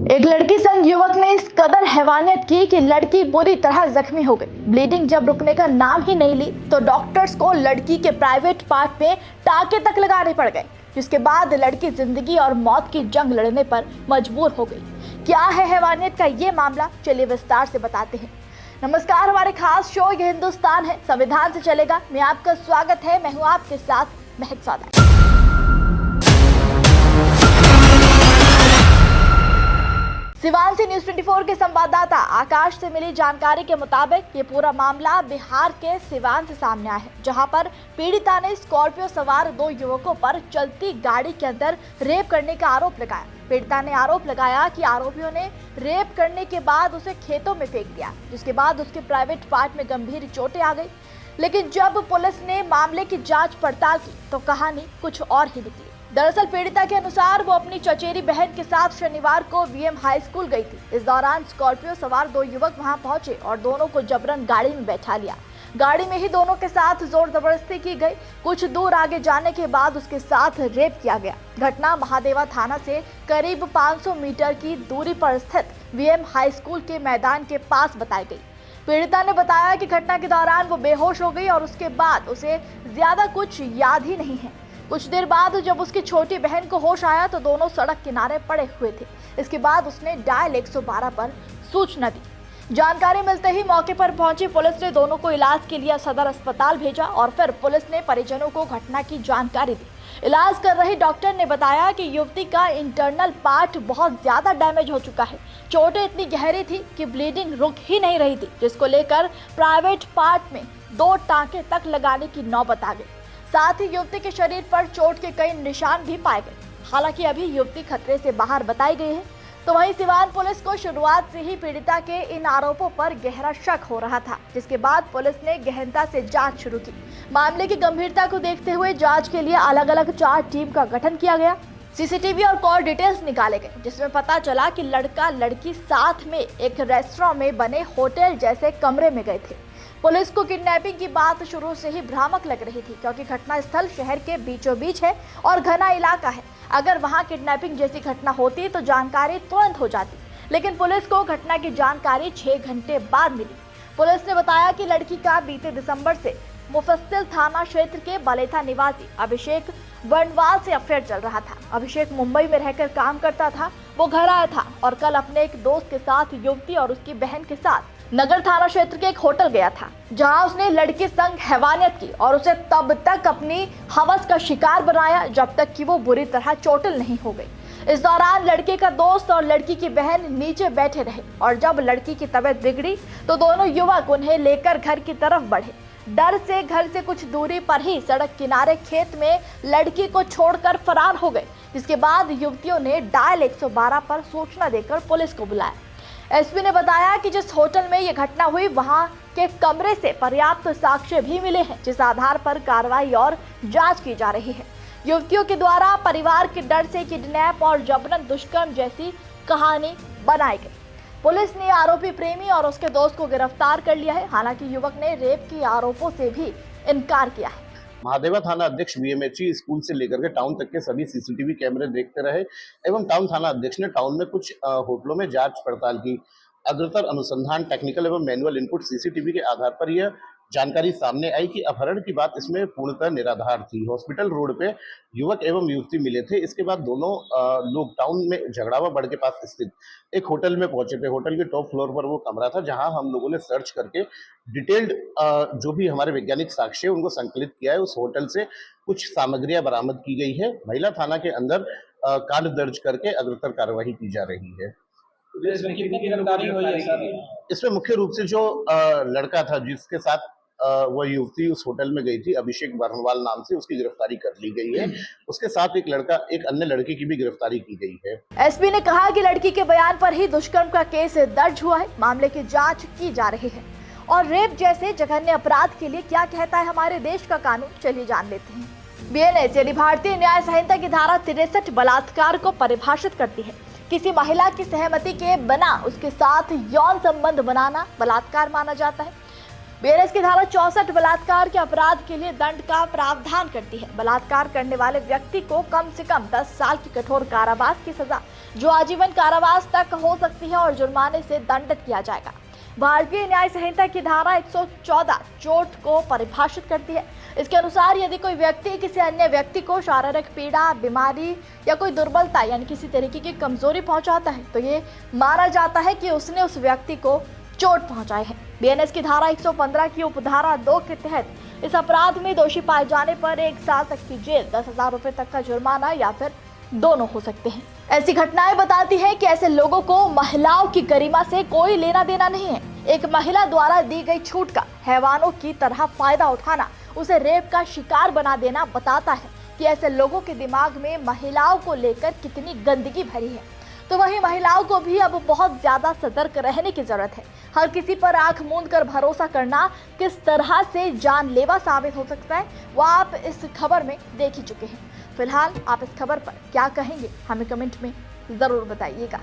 एक लड़की संग युवक ने इस कदर हैवानियत की कि लड़की बुरी तरह जख्मी हो गई। ब्लीडिंग जब रुकने का नाम ही नहीं ली तो डॉक्टर्स को लड़की के प्राइवेट पार्ट में टाके तक लगाने पड़ गए, जिसके बाद लड़की जिंदगी और मौत की जंग लड़ने पर मजबूर हो गई। क्या है हैवानियत का ये मामला, चलिए विस्तार से बताते हैं। नमस्कार, हमारे खास शो ये हिंदुस्तान है, संविधान से चलेगा में आपका स्वागत है। मैं हूँ आपके साथ महक सादा। शिवांशी न्यूज 24 के संवाददाता आकाश से मिली जानकारी के मुताबिक ये पूरा मामला बिहार के सिवान से सामने आया है, जहां पर पीड़िता ने स्कॉर्पियो सवार 2 युवकों पर चलती गाड़ी के अंदर रेप करने का आरोप लगाया। पीड़िता ने आरोप लगाया कि आरोपियों ने रेप करने के बाद उसे खेतों में फेंक दिया, जिसके बाद उसके प्राइवेट पार्ट में गंभीर चोटें आ गई। लेकिन जब पुलिस ने मामले की जांच पड़ताल की तो कहानी कुछ और ही निकली। दरअसल पीड़िता के अनुसार वो अपनी चचेरी बहन के साथ शनिवार को वीएम हाई स्कूल गई थी। इस दौरान स्कॉर्पियो सवार 2 युवक वहां पहुंचे और दोनों को जबरन गाड़ी में बैठा लिया। गाड़ी में ही दोनों के साथ जोर जबरदस्ती की गई। कुछ दूर आगे जाने के बाद उसके साथ रेप किया गया। घटना महादेवा थाना से करीब 500 मीटर की दूरी पर स्थित वीएम हाई स्कूल के मैदान के पास बताई गई। पीड़िता ने बताया कि घटना के दौरान वो बेहोश हो गई और उसके बाद उसे ज्यादा कुछ याद ही नहीं है। कुछ देर बाद जब उसकी छोटी बहन को होश आया तो दोनों सड़क किनारे पड़े हुए थे। इसके बाद उसने डायल 112 पर सूचना दी। जानकारी मिलते ही मौके पर पहुंची पुलिस ने दोनों को इलाज के लिए सदर अस्पताल भेजा और फिर पुलिस ने परिजनों को घटना की जानकारी दी। इलाज कर रही डॉक्टर ने बताया कि युवती का इंटरनल पार्ट बहुत ज्यादा डैमेज हो चुका है। चोटें इतनी गहरी थी कि ब्लीडिंग रुक ही नहीं रही थी, जिसको लेकर प्राइवेट पार्ट में 2 टांके तक लगाने की नौबत आ गई। साथ ही युवती के शरीर पर चोट के कई निशान भी पाए गए। हालांकि अभी युवती खतरे से बाहर बताई गई है। तो वहीं सिवान पुलिस को शुरुआत से ही पीड़िता के इन आरोपों पर गहरा शक हो रहा था, जिसके बाद पुलिस ने गहनता से जांच शुरू की। मामले की गंभीरता को देखते हुए जांच के लिए अलग अलग 4 टीम का गठन किया गया। सीसीटीवी और कॉल डिटेल्स निकाले गए, जिसमें पता चला कि लड़का लड़की साथ में एक रेस्टोरेंट में बने होटल जैसे कमरे में गए थे। पुलिस को किडनैपिंग की बात शुरू से ही भ्रामक लग रही थी, क्योंकि घटना स्थल शहर के बीचों बीच है और घना इलाका है। अगर वहां किडनैपिंग जैसी घटना होती तो जानकारी तुरंत हो जाती, लेकिन पुलिस को घटना की जानकारी 6 घंटे बाद मिली। पुलिस ने बताया कि लड़की का बीते दिसंबर से मुफस्सिल थाना क्षेत्र के बलेथा निवासी अभिषेक वर्णवाल से अफेयर चल रहा था। अभिषेक मुंबई में रहकर काम करता था। वो घर आया था और कल अपने एक दोस्त के साथ युवती और उसकी बहन के साथ नगर थाना क्षेत्र के एक होटल गया था, जहां उसने लड़की संग हैवानियत की और उसे तब तक अपनी हवस का शिकार बनाया जब तक कि वो बुरी तरह चोटिल नहीं हो गई। इस दौरान लड़के का दोस्त और लड़की की बहन नीचे बैठे रहे और जब लड़की की तबीयत बिगड़ी तो दोनों युवक उन्हें लेकर घर की तरफ बढ़े। डर से घर से कुछ दूरी पर ही सड़क किनारे खेत में लड़की को छोड़कर फरार हो गए, जिसके बाद युवतियों ने डायल 112 पर सूचना देकर पुलिस को बुलाया। एसपी ने बताया कि जिस होटल में यह घटना हुई वहां के कमरे से पर्याप्त साक्ष्य भी मिले हैं, जिस आधार पर कार्रवाई और जांच की जा रही है। युवतियों के द्वारा परिवार के डर से किडनैप और जबरन दुष्कर्म जैसी कहानी बनाई गई। पुलिस ने आरोपी प्रेमी और उसके दोस्त को गिरफ्तार कर लिया है। हालांकि युवक ने रेप के आरोपों से भी इनकार किया है। महादेवा थाना अध्यक्ष वीएमएचई स्कूल से लेकर के टाउन तक के सभी सीसीटीवी कैमरे देखते रहे एवं टाउन थाना अध्यक्ष ने टाउन में कुछ होटलों में जांच पड़ताल की। अग्रतर अनुसंधान, टेक्निकल एवं मैनुअल इनपुट सीसीटीवी के आधार पर यह जानकारी सामने आई कि अपहरण की बात इसमें पूर्णतः निराधार थी। हॉस्पिटल रोड पे युवक एवं युवती मिले थे। इसके बाद दोनों लोग टाउन में झगड़ावा बढ़ के पास स्थित एक होटल में पहुंचे थे। होटल के टॉप फ्लोर पर वो कमरा था, जहां हम लोगों ने सर्च करके डिटेल्ड जो भी हमारे वैज्ञानिक साक्ष्य उनको संकलित किया है। उस होटल से कुछ सामग्रियां बरामद की गई है। महिला थाना के अंदर कांड दर्ज करके अग्रतर कार्यवाही की जा रही है। इसमें कितनी गिरफ्तारी हुई है सर? इसमें मुख्य रूप से जो लड़का था जिसके साथ वह युवती उस होटल में गई थी, अभिषेक वर्णवाल नाम से, उसकी गिरफ्तारी कर ली गई है। उसके साथ एक अन्य लड़के की भी गिरफ्तारी की गई है। एसपी ने कहा कि लड़की के बयान पर ही दुष्कर्म का केस दर्ज हुआ है। मामले की जांच की जा रही है। और रेप जैसे जघन्य अपराध के लिए क्या कहता है हमारे देश का कानून, चलिए जान लेते हैं। बीएनएस यानी भारतीय न्याय संहिता की धारा 63 बलात्कार को परिभाषित करती है। किसी महिला की सहमति के बिना उसके साथ यौन संबंध बनाना बलात्कार माना जाता है। बीएनएस की धारा 64 बलात्कार के अपराध के लिए दंड का प्रावधान करती है। बलात्कार करने वाले व्यक्ति को कम से कम 10 साल की कठोर कारावास की सजा जो आजीवन कारावास तक हो सकती है और जुर्माने से दंडित किया जाएगा। भारतीय न्याय संहिता की धारा 114 चोट को परिभाषित करती है। इसके अनुसार यदि कोई व्यक्ति किसी अन्य व्यक्ति को शारीरिक पीड़ा, बीमारी या कोई दुर्बलता यानी किसी तरीके की कमजोरी पहुंचाता है तो ये माना जाता है कि उसने उस व्यक्ति को चोट पहुंचाई है। बीएनएस की धारा 115 की उपधारा 2 के तहत इस अपराध में दोषी पाए जाने पर 1 साल तक की जेल, 10,000 रुपए तक का जुर्माना या फिर दोनों हो सकते हैं। ऐसी घटनाएं बताती हैं कि ऐसे लोगों को महिलाओं की गरिमा से कोई लेना देना नहीं है। एक महिला द्वारा दी गई छूट का हैवानों की तरह फायदा उठाना, उसे रेप का शिकार बना देना बताता है कि ऐसे लोगों के दिमाग में महिलाओं को लेकर कितनी गंदगी भरी है। तो वहीं महिलाओं को भी अब बहुत ज्यादा सतर्क रहने की जरूरत है। हर किसी पर आंख मूंद कर भरोसा करना किस तरह से जानलेवा साबित हो सकता है वो आप इस खबर में देख ही चुके हैं। फिलहाल आप इस खबर पर क्या कहेंगे हमें कमेंट में जरूर बताइएगा।